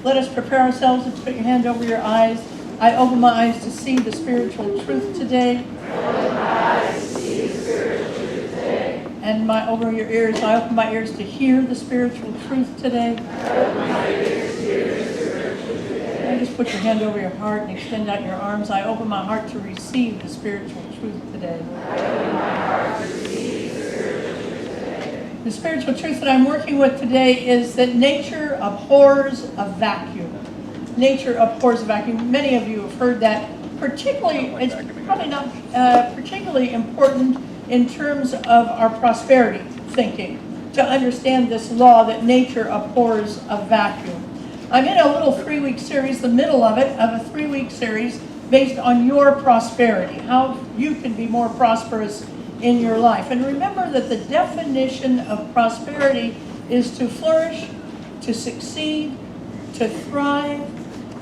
Let us prepare ourselves and put your hand over your eyes. I open my eyes to see the spiritual truth today. And over your ears, I open my ears to hear the spiritual truth today. And just put your hand over your heart and extend out your arms. I open my heart to receive the spiritual truth today. The spiritual truth that I'm working with today is that nature abhors a vacuum. Nature abhors a vacuum. Many of you have heard that. Particularly, it's probably not particularly important in terms of our prosperity thinking, to understand this law that nature abhors a vacuum. I'm in a little 3-week series, the middle of it, of a 3-week series based on your prosperity, how you can be more prosperous in your life. And remember that the definition of prosperity is to flourish, to succeed, to thrive,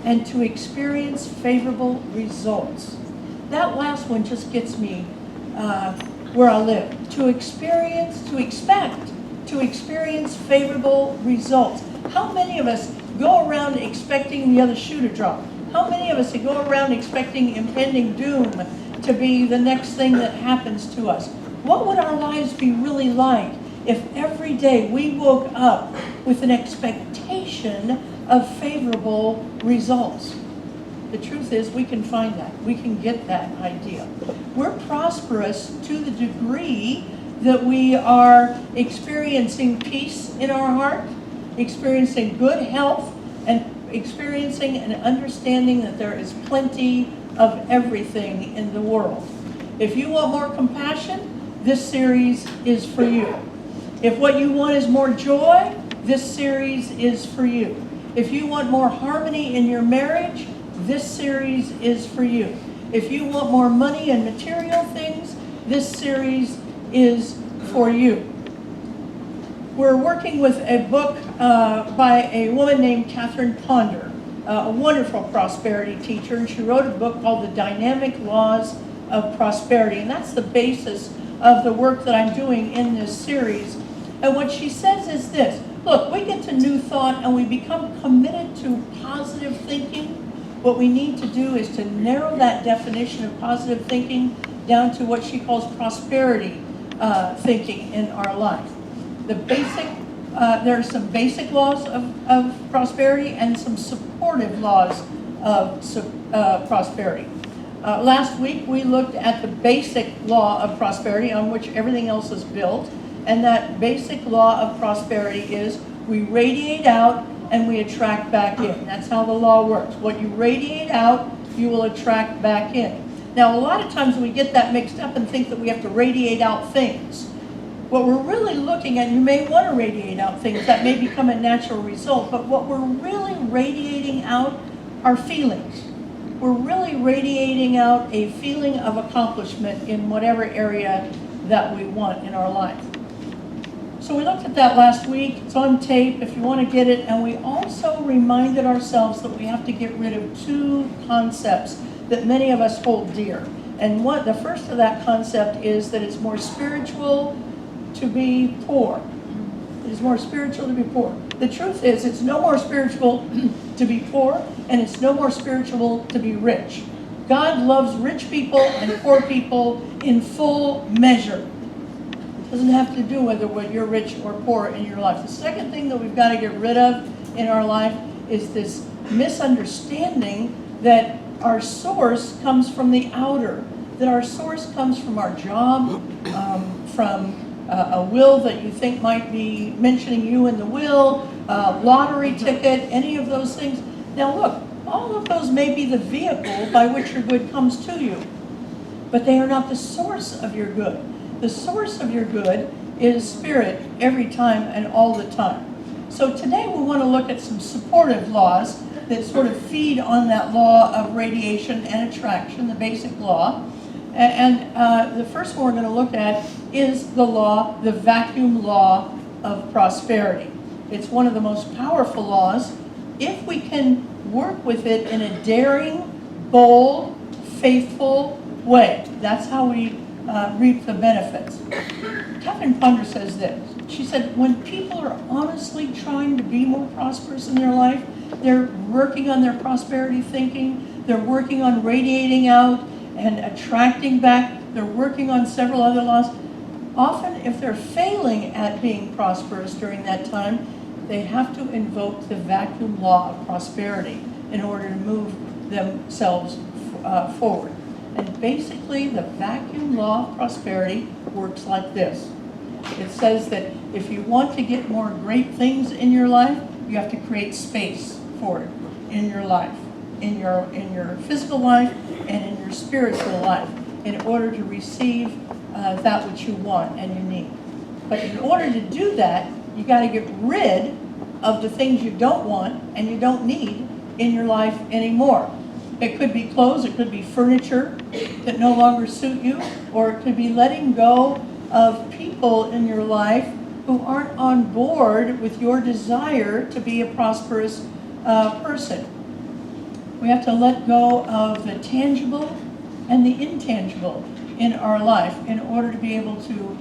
and to experience favorable results. That last one just gets me where I live. To experience favorable results. How many of us go around expecting the other shoe to drop? How many of us go around expecting impending doom to be the next thing that happens to us? What would our lives be really like if every day we woke up with an expectation of favorable results? The truth is, we can find that. We can get that idea. We're prosperous to the degree that we are experiencing peace in our heart, experiencing good health, and experiencing and understanding that there is plenty of everything in the world. If you want more compassion, this series is for you. If what you want is more joy, this series is for you. If you want more harmony in your marriage, this series is for you. If you want more money and material things, this series is for you. We're working with a book by a woman named Catherine Ponder, a wonderful prosperity teacher, and she wrote a book called The Dynamic Laws of Prosperity, and that's the basis of the work that I'm doing in this series. And what she says is this: look, we get to New Thought and we become committed to positive thinking. What we need to do is to narrow that definition of positive thinking down to what she calls prosperity thinking in our life. There are some basic laws of prosperity and some supportive laws of prosperity. Last week we looked at the basic law of prosperity on which everything else is built. And that basic law of prosperity is we radiate out and we attract back in. That's how the law works. What you radiate out, you will attract back in. Now, a lot of times we get that mixed up and think that we have to radiate out things. What we're really looking at, you may want to radiate out things, that may become a natural result, but what we're really radiating out are feelings. We're really radiating out a feeling of accomplishment in whatever area that we want in our life. So we looked at that last week. It's on tape if you want to get it. And we also reminded ourselves that we have to get rid of 2 concepts that many of us hold dear. And the first of that concept is that it's more spiritual to be poor. It is more spiritual to be poor. The truth is, it's no more spiritual to be poor, and it's no more spiritual to be rich. God loves rich people and poor people in full measure. Doesn't have to do whether you're rich or poor in your life. The second thing that we've got to get rid of in our life is this misunderstanding that our source comes from the outer, that our source comes from our job, from a will that you think might be mentioning you in the will, lottery ticket, any of those things. Now look, all of those may be the vehicle by which your good comes to you, but they are not the source of your good. The source of your good is spirit every time and all the time. So today we want to look at some supportive laws that sort of feed on that law of radiation and attraction, the basic law. And the first one we're going to look at is the vacuum law of prosperity. It's one of the most powerful laws if we can work with it in a daring, bold, faithful way. That's how we reap the benefits. Catherine Ponder says this. She said, when people are honestly trying to be more prosperous in their life, They're working on their prosperity thinking. They're working on radiating out and attracting back. They're working on several other laws. Often, if they're failing at being prosperous during that time, they have to invoke the vacuum law of prosperity in order to move themselves forward. And basically, the vacuum law of prosperity works like this. It says that if you want to get more great things in your life, you have to create space for it in your life, in your physical life and in your spiritual life, in order to receive that which you want and you need. But in order to do that, you got to get rid of the things you don't want and you don't need in your life anymore. It could be clothes, it could be furniture that no longer suit you, or it could be letting go of people in your life who aren't on board with your desire to be a prosperous person. We have to let go of the tangible and the intangible in our life in order to be able to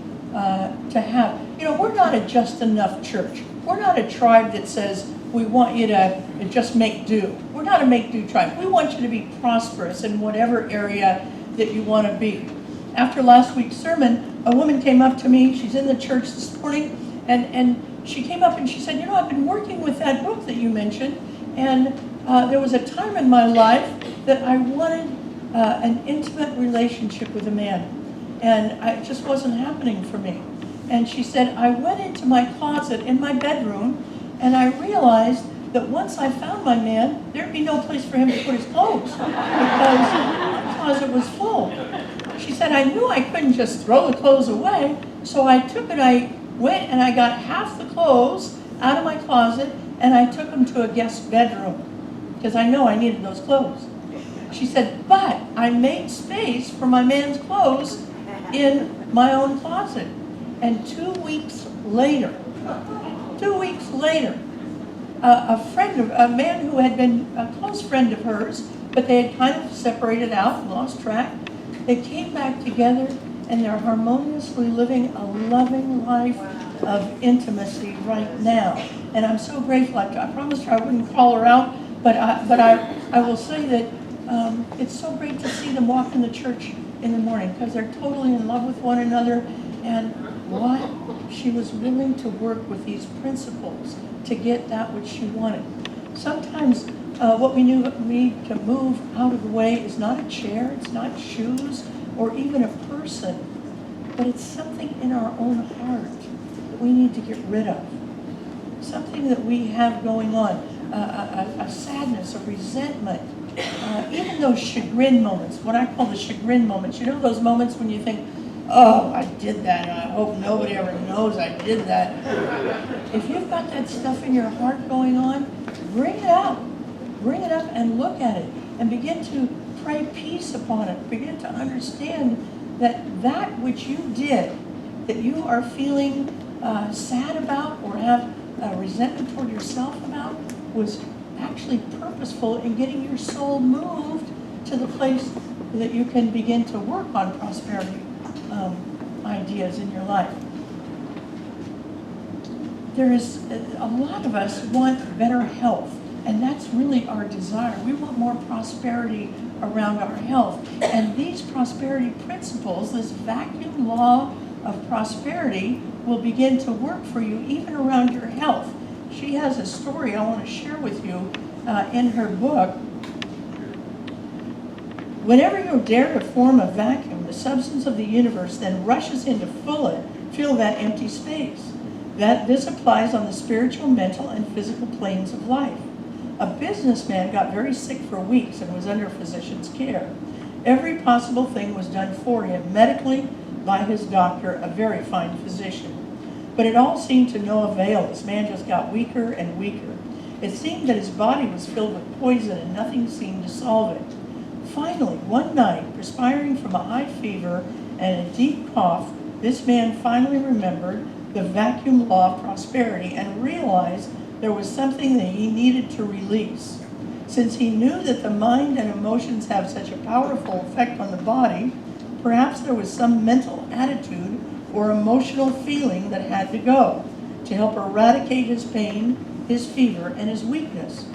have. We're not a just enough church. We're not a tribe that says we want you to just make do. We're not a make do tribe. We want you to be prosperous in whatever area that you want to be. After last week's sermon, a woman came up to me. She's in the church this morning, and she came up and she said, I've been working with that book that you mentioned, and there was a time in my life that I wanted an intimate relationship with a man, and it just wasn't happening for me. And she said, I went into my closet in my bedroom, and I realized that once I found my man, there'd be no place for him to put his clothes because my closet was full. She said, I knew I couldn't just throw the clothes away, so I went and I got half the clothes out of my closet, and I took them to a guest bedroom because I know I needed those clothes. She said, but I made space for my man's clothes in my own closet. And 2 weeks later, a man who had been a close friend of hers, but they had kind of separated out and lost track, they came back together and they're harmoniously living a loving life of intimacy right now. And I'm so grateful. I promised her I wouldn't call her out, but I will say that it's so great to see them walk in the church in the morning because they're totally in love with one another. And what she was willing to work with these principles to get that which she wanted. Sometimes what we need to move out of the way is not a chair, it's not shoes, or even a person, but it's something in our own heart that we need to get rid of. Something that we have going on, a sadness, a resentment, even those chagrin moments, what I call the chagrin moments. Those moments when you think, oh, I did that, and I hope nobody ever knows I did that. If you've got that stuff in your heart going on, bring it out. Bring it up and look at it and begin to pray peace upon it. Begin to understand that which you did, that you are feeling sad about or have resentment toward yourself about, was actually purposeful in getting your soul moved to the place that you can begin to work on prosperity ideas in your life. There is a lot of us want better health, and that's really our desire. We want more prosperity around our health, and these prosperity principles, this vacuum law of prosperity, will begin to work for you even around your health. She has a story I want to share with you in her book. Whenever you dare to form a vacuum, the substance of the universe then rushes in to fill that empty space. This applies on the spiritual, mental, and physical planes of life. A businessman got very sick for weeks and was under physician's care. Every possible thing was done for him medically by his doctor, a very fine physician. But it all seemed to no avail. This man just got weaker and weaker. It seemed that his body was filled with poison and nothing seemed to solve it. Finally, one night, perspiring from a high fever and a deep cough, this man finally remembered the vacuum law of prosperity and realized there was something that he needed to release. Since he knew that the mind and emotions have such a powerful effect on the body, perhaps there was some mental attitude or emotional feeling that had to go to help eradicate his pain, his fever, and his weakness.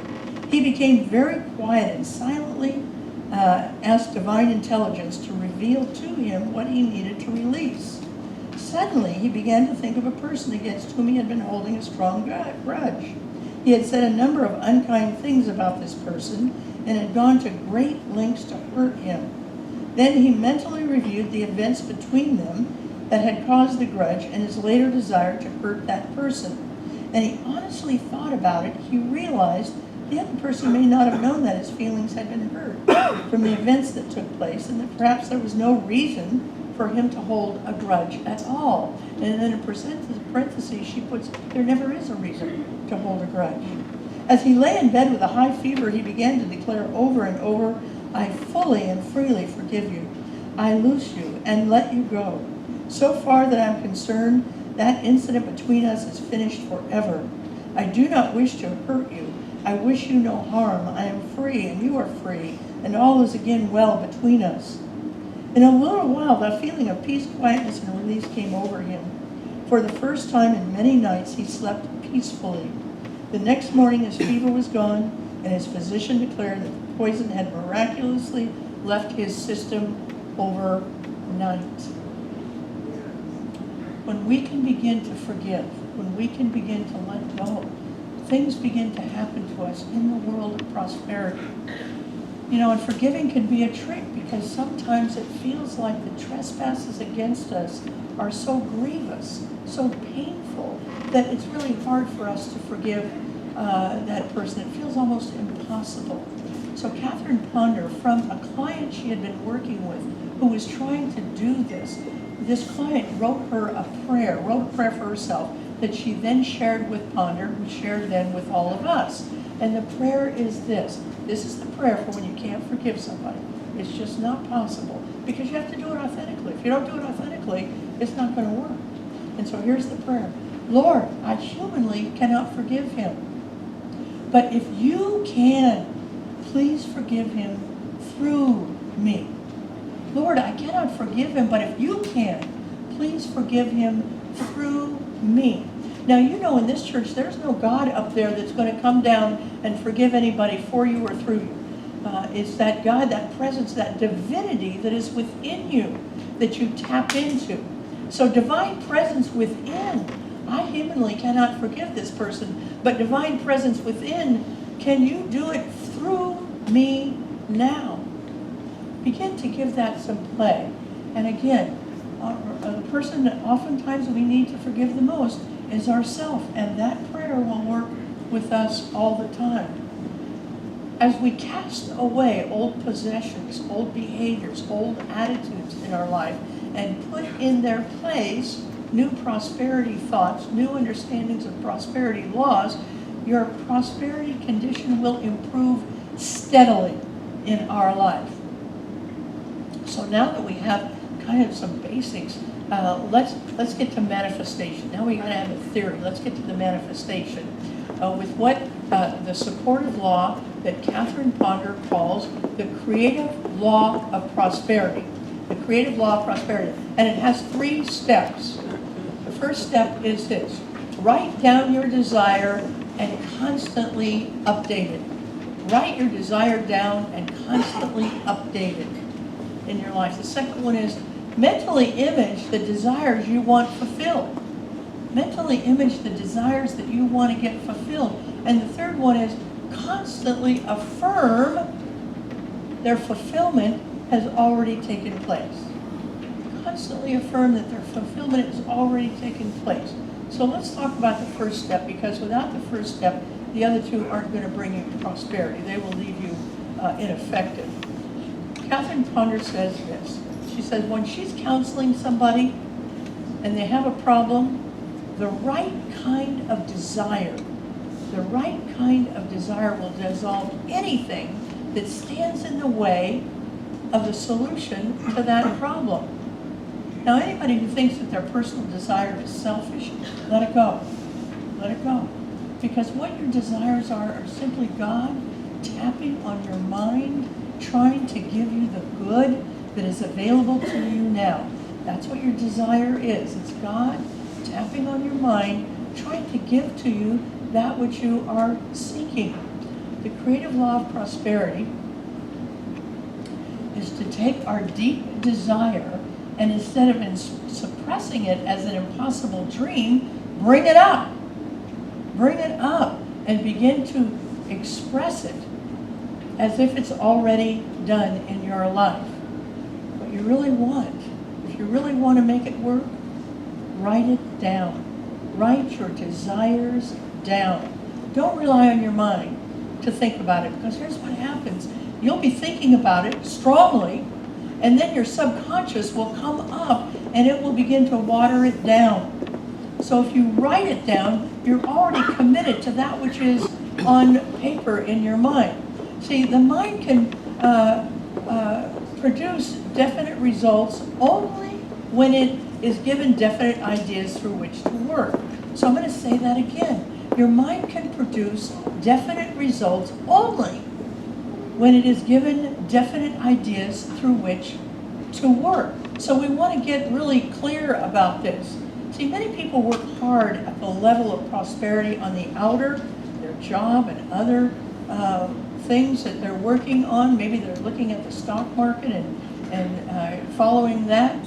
He became very quiet and silently asked divine intelligence to reveal to him what he needed to release. Suddenly, he began to think of a person against whom he had been holding a strong grudge. He had said a number of unkind things about this person and had gone to great lengths to hurt him. Then he mentally reviewed the events between them that had caused the grudge and his later desire to hurt that person. And he honestly thought about it. He realized the other person may not have known that his feelings had been hurt from the events that took place, and that perhaps there was no reason for him to hold a grudge at all. And then in parentheses, she puts, there never is a reason to hold a grudge. As he lay in bed with a high fever, he began to declare over and over, I fully and freely forgive you. I loose you and let you go. So far that I'm concerned, that incident between us is finished forever. I do not wish to hurt you. I wish you no harm. I am free and you are free, and all is again well between us. In a little while, the feeling of peace, quietness, and release came over him. For the first time in many nights, he slept peacefully. The next morning, his fever was gone, and his physician declared that the poison had miraculously left his system overnight. When we can begin to forgive, when we can begin to let go, things begin to happen to us in the world of prosperity. You know, and forgiving can be a trick because sometimes it feels like the trespasses against us are so grievous, so painful, that it's really hard for us to forgive that person. It feels almost impossible. So Catherine Ponder, from a client she had been working with who was trying to do this client wrote a prayer for herself that she then shared with Ponder, who shared then with all of us. And the prayer is this. This is the prayer for when you can't forgive somebody. It's just not possible because you have to do it authentically. If you don't do it authentically, it's not going to work. And so here's the prayer. Lord, I humanly cannot forgive him. But if you can, please forgive him through me. Lord, I cannot forgive him, but if you can, please forgive him through me. Now, you know, in this church, there's no God up there that's going to come down and forgive anybody for you or through you. It's that God, that presence, that divinity that is within you that you tap into. So divine presence within. I humanly cannot forgive this person, but divine presence within, can you do it through me now? Begin to give that some play. And again, the person that oftentimes we need to forgive the most is ourself, and that prayer will work with us all the time. As we cast away old possessions, old behaviors, old attitudes in our life, and put in their place new prosperity thoughts, new understandings of prosperity laws, your prosperity condition will improve steadily in our life. So now that we have kind of some basics, let's get to manifestation. Now we got to have a theory. Let's get to the manifestation with what the supportive law that Catherine Ponder calls the creative law of prosperity. The creative law of prosperity, and it has 3 steps. The first step is this: write down your desire and constantly update it. Write your desire down and constantly update it in your life. The second one is mentally image the desires you want fulfilled. Mentally image the desires that you want to get fulfilled. And the third one is constantly affirm their fulfillment has already taken place. Constantly affirm that their fulfillment has already taken place. So let's talk about the first step, because without the first step, the other 2 aren't going to bring you prosperity. They will leave you ineffective. Catherine Ponder says this. She says when she's counseling somebody and they have a problem, the right kind of desire will dissolve anything that stands in the way of the solution to that problem. Now, anybody who thinks that their personal desire is selfish, let it go. Let it go. Because what your desires are simply God tapping on your mind, trying to give you the good that is available to you now. That's what your desire is. It's God tapping on your mind, trying to give to you that which you are seeking. The creative law of prosperity is to take our deep desire and instead of suppressing it as an impossible dream, bring it up. Bring it up and begin to express it as if it's already done in your life. What you really want, if you really want to make it work, write it down. Write your desires down. Don't rely on your mind to think about it, because here's what happens. You'll be thinking about it strongly, and then your subconscious will come up and it will begin to water it down. So if you write it down, you're already committed to that which is on paper in your mind. See, the mind can produce definite results only when it is given definite ideas through which to work. So I'm going to say that again. Your mind can produce definite results only when it is given definite ideas through which to work. So we want to get really clear about this. See, many people work hard at the level of prosperity on the outer, their job and other things that they're working on. Maybe they're looking at the stock market and following that.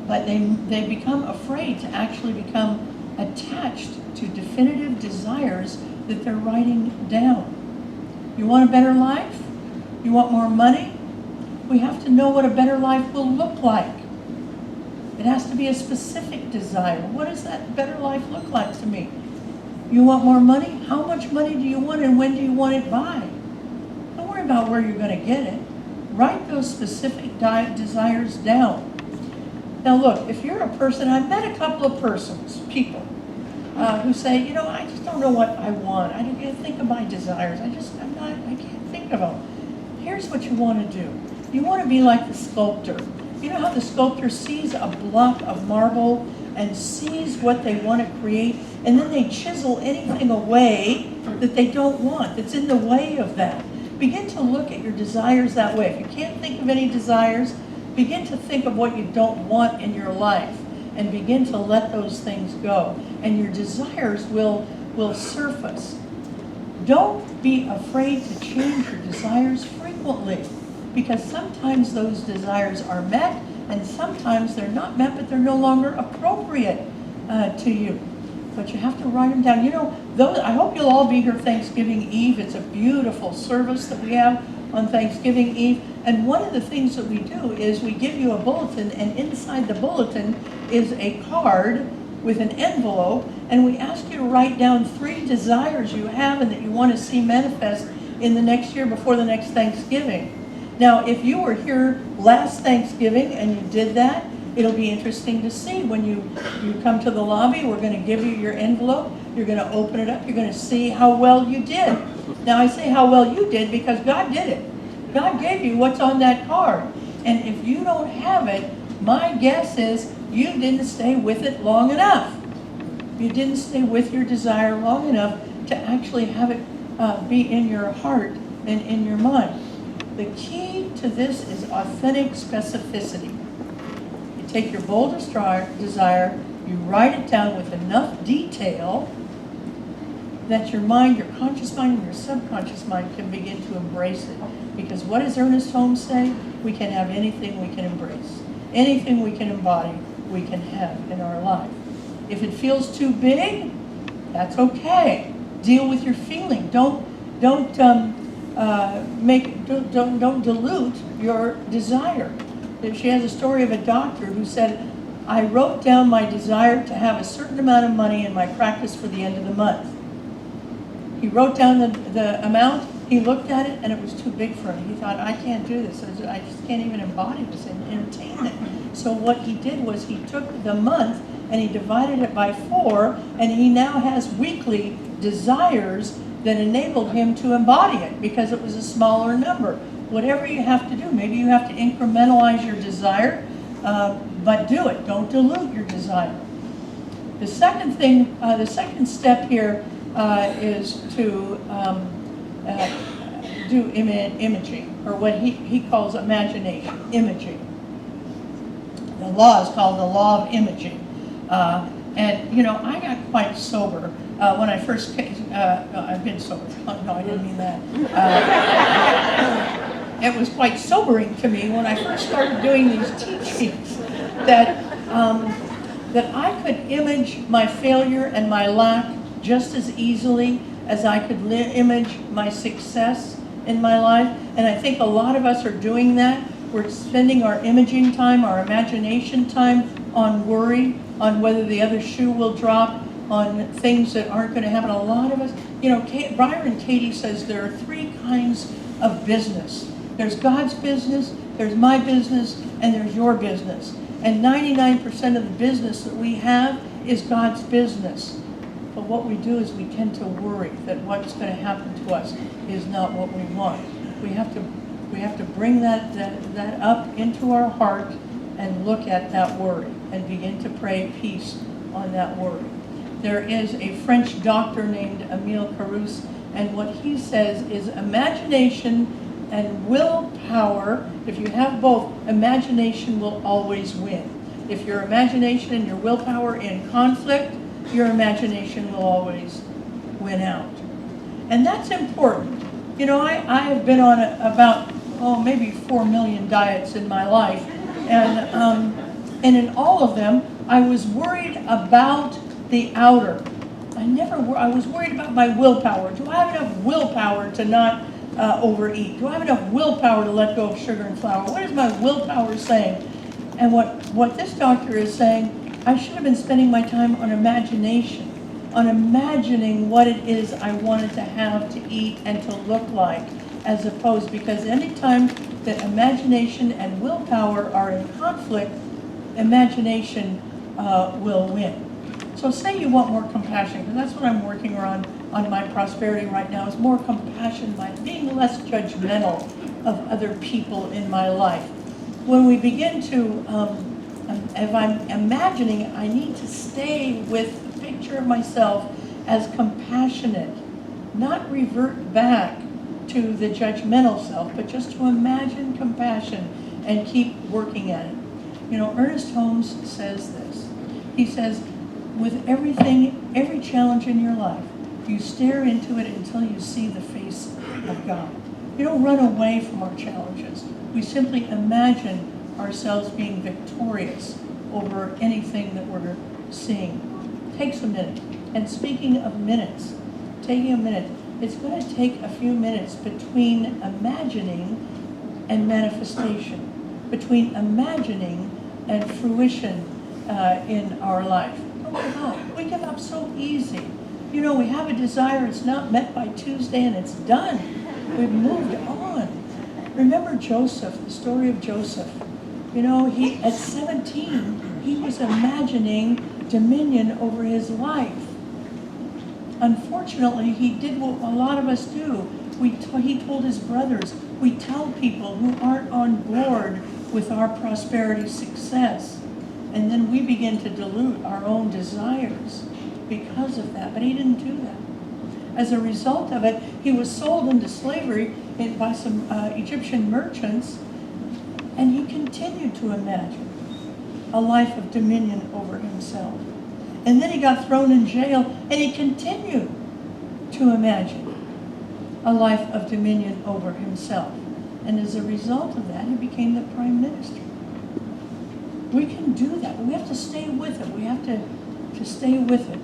But they become afraid to actually become attached to definitive desires that they're writing down. You want a better life? You want more money? We have to know what a better life will look like. It has to be a specific desire. What does that better life look like to me? You want more money? How much money do you want and when do you want it by? Don't worry about where you're going to get it. Write those specific desires down. Now look, if you're a person, I've met a couple of people who say, you know, I just don't know what I want. I can't think of my desires. I can't think of them. Here's what you want to do. You want to be like the sculptor. You know how the sculptor sees a block of marble and sees what they want to create, and then they chisel anything away that they don't want, that's in the way of that. Begin to look at your desires that way. If you can't think of any desires, begin to think of what you don't want in your life and begin to let those things go. And your desires will surface. Don't be afraid to change your desires frequently, because sometimes those desires are met and sometimes they're not met, but they're no longer appropriate to you. But you have to write them down. You know, I hope you'll all be here Thanksgiving Eve. It's a beautiful service that we have on Thanksgiving Eve. And one of the things that we do is we give you a bulletin, and inside the bulletin is a card with an envelope, and we ask you to write down 3 desires you have and that you want to see manifest in the next year before the next Thanksgiving. Now, if you were here last Thanksgiving and you did that, it'll be interesting to see when you come to the lobby. We're going to give you your envelope. You're going to open it up. You're going to see how well you did. Now, I say how well you did because God did it. God gave you what's on that card. And if you don't have it, my guess is you didn't stay with it long enough. You didn't stay with your desire long enough to actually have it be in your heart and in your mind. The key to this is authentic specificity. You take your boldest desire, you write it down with enough detail that your mind, your conscious mind, and your subconscious mind can begin to embrace it. Because what does Ernest Holmes say? We can have anything we can embrace. Anything we can embody, we can have in our life. If it feels too big, that's okay. Deal with your feeling. Don't dilute your desire. She has a story of a doctor who said, I wrote down my desire to have a certain amount of money in my practice for the end of the month. He wrote down the amount, he looked at it, and it was too big for him. He thought, I can't do this. I just can't even embody this and entertain it. So what he did was he took the month and he divided it by 4, and he now has weekly desires that enabled him to embody it because it was a smaller number. Whatever you have to do, maybe you have to incrementalize your desire, but do it. Don't dilute your desire. The second thing, the second step here is to do imaging, or what he calls imagination, imaging. The law is called the law of imaging. And, you know, I got quite sober when I first came, I've been sober. No, I didn't mean that. It was quite sobering to me when I first started doing these teachings that I could image my failure and my lack just as easily as I could image my success in my life. And I think a lot of us are doing that. We're spending our imaging time, our imagination time on worry, on whether the other shoe will drop, on things that aren't going to happen. A lot of us, Byron Katie says there are 3 kinds of business. There's God's business, there's my business, and there's your business. And 99% of the business that we have is God's business. But what we do is we tend to worry that what's going to happen to us is not what we want. We have to bring that up into our heart and look at that worry and begin to pray peace on that worry. There is a French doctor named Emile Carouse, and what he says is imagination and willpower, if you have both, imagination will always win. If your imagination and your willpower in conflict, your imagination will always win out. And that's important. I have been on maybe 4 million diets in my life, and in all of them, I was worried about the outer. I was worried about my willpower. Do I have enough willpower to not overeat? Do I have enough willpower to let go of sugar and flour? What is my willpower saying? And what this doctor is saying, I should have been spending my time on imagination, on imagining what it is I wanted to have to eat and to look like, as opposed, because anytime that imagination and willpower are in conflict, imagination will win. So say you want more compassion, because that's what I'm working on my prosperity right now, is more compassion, by being less judgmental of other people in my life. When we begin to, if I'm imagining, I need to stay with the picture of myself as compassionate, not revert back to the judgmental self, but just to imagine compassion and keep working at it. Ernest Holmes says this. He says, with every challenge in your life, you stare into it until you see the face of God. We don't run away from our challenges. We simply imagine ourselves being victorious over anything that we're seeing. It takes a minute. And speaking of minutes, taking a minute, it's going to take a few minutes between imagining and manifestation, between imagining and fruition in our life. Don't give up. We give up so easy. We have a desire, it's not met by Tuesday, and it's done. We've moved on. Remember Joseph, the story of Joseph. He at 17, he was imagining dominion over his life. Unfortunately, he did what a lot of us do. He told his brothers, we tell people who aren't on board with our prosperity success. And then we begin to dilute our own desires because of that. But he didn't do that. As a result of it, he was sold into slavery by some Egyptian merchants, and he continued to imagine a life of dominion over himself. And then he got thrown in jail, and he continued to imagine a life of dominion over himself. And as a result of that, he became the prime minister. We can do that, but we have to stay with it. We have to stay with it.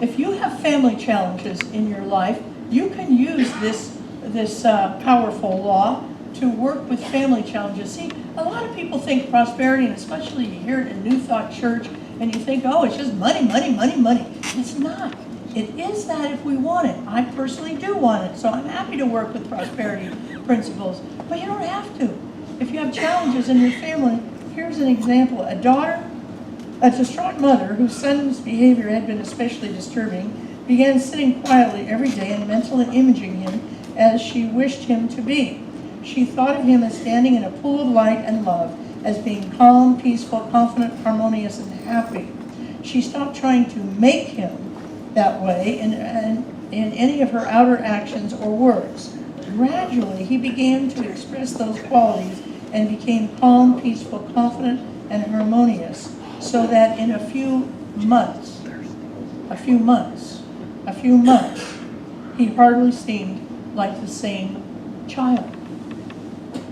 If you have family challenges in your life, you can use this powerful law to work with family challenges. See, a lot of people think prosperity, and especially you hear it in New Thought Church, and you think, oh, it's just money, money, money, money. It's not. It is that if we want it. I personally do want it, so I'm happy to work with prosperity principles. But you don't have to. If you have challenges in your family, here's an example. A distraught mother whose son's behavior had been especially disturbing began sitting quietly every day and mentally imaging him as she wished him to be. She thought of him as standing in a pool of light and love, as being calm, peaceful, confident, harmonious, and happy. She stopped trying to make him that way in any of her outer actions or words. Gradually, he began to express those qualities and became calm, peaceful, confident, and harmonious, so that in a few months, a few months, he hardly seemed like the same child.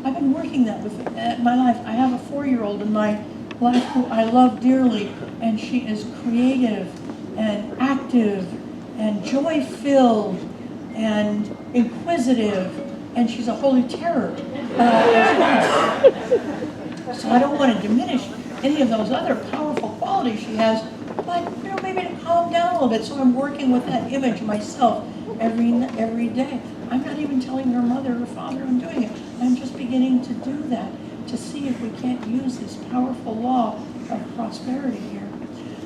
I've been working that with my life. I have a 4-year-old in my life who I love dearly, and she is creative and active and joy-filled and inquisitive, and she's a holy terror as well. So I don't want to diminish any of those other powerful qualities she has, but maybe to calm down a little bit. So I'm working with that image myself every day. I'm not even telling her mother or father I'm doing it. I'm just beginning to do that to see if we can't use this powerful law of prosperity here.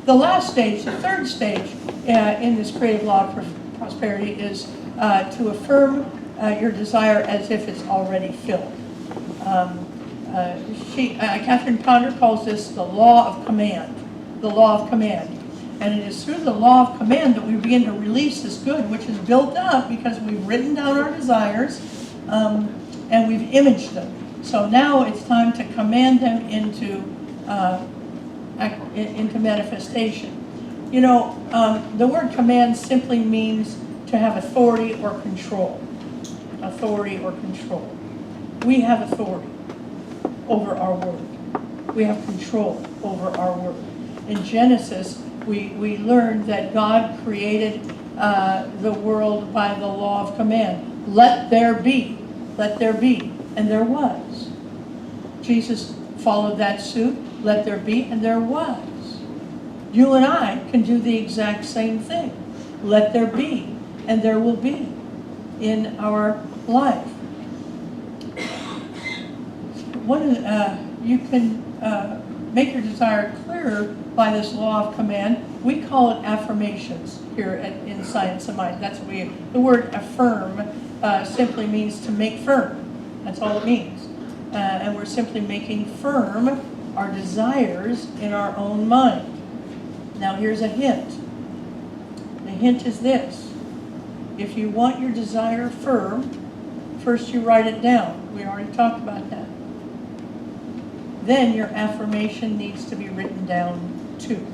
The last stage, the third stage in this creative law of prosperity is to affirm your desire as if it's already filled. Catherine Ponder calls this the law of command. The law of command. And it is through the law of command that we begin to release this good, which is built up because we've written down our desires and we've imaged them. So now it's time to command them into manifestation. The word command simply means to have authority or control. Authority or control. We have authority over our word. We have control over our word. In Genesis, we learned that God created the world by the law of command. Let there be. Let there be. And there was. Jesus followed that suit. Let there be, and there was. You and I can do the exact same thing. Let there be, and there will be in our life. You can make your desire clearer by this law of command. We call it affirmations here in Science of Mind. That's what the word affirm simply means to make firm. That's all it means. And we're simply making firm our desires in our own mind. Now here's a hint. The hint is this. If you want your desire firm, first you write it down. We already talked about that. Then your affirmation needs to be written down too.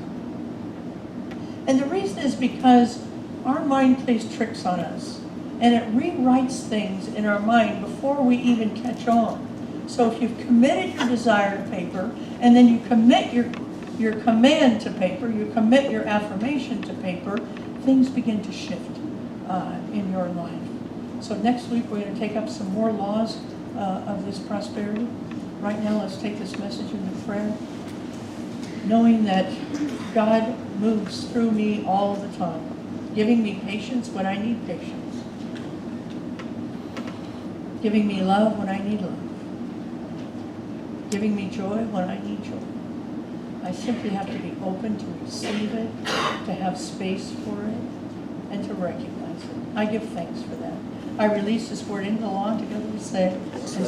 And the reason is because our mind plays tricks on us. And it rewrites things in our mind before we even catch on. So if you've committed your desire to paper, and then you commit your command to paper, you commit your affirmation to paper, things begin to shift in your life. So next week we're going to take up some more laws of this prosperity. Right now let's take this message into prayer, knowing that God moves through me all the time, giving me patience when I need patience, giving me love when I need love, giving me joy when I need joy. I simply have to be open to receive it, to have space for it, and to recognize it. I give thanks for that. I release this word into the law together we say, and so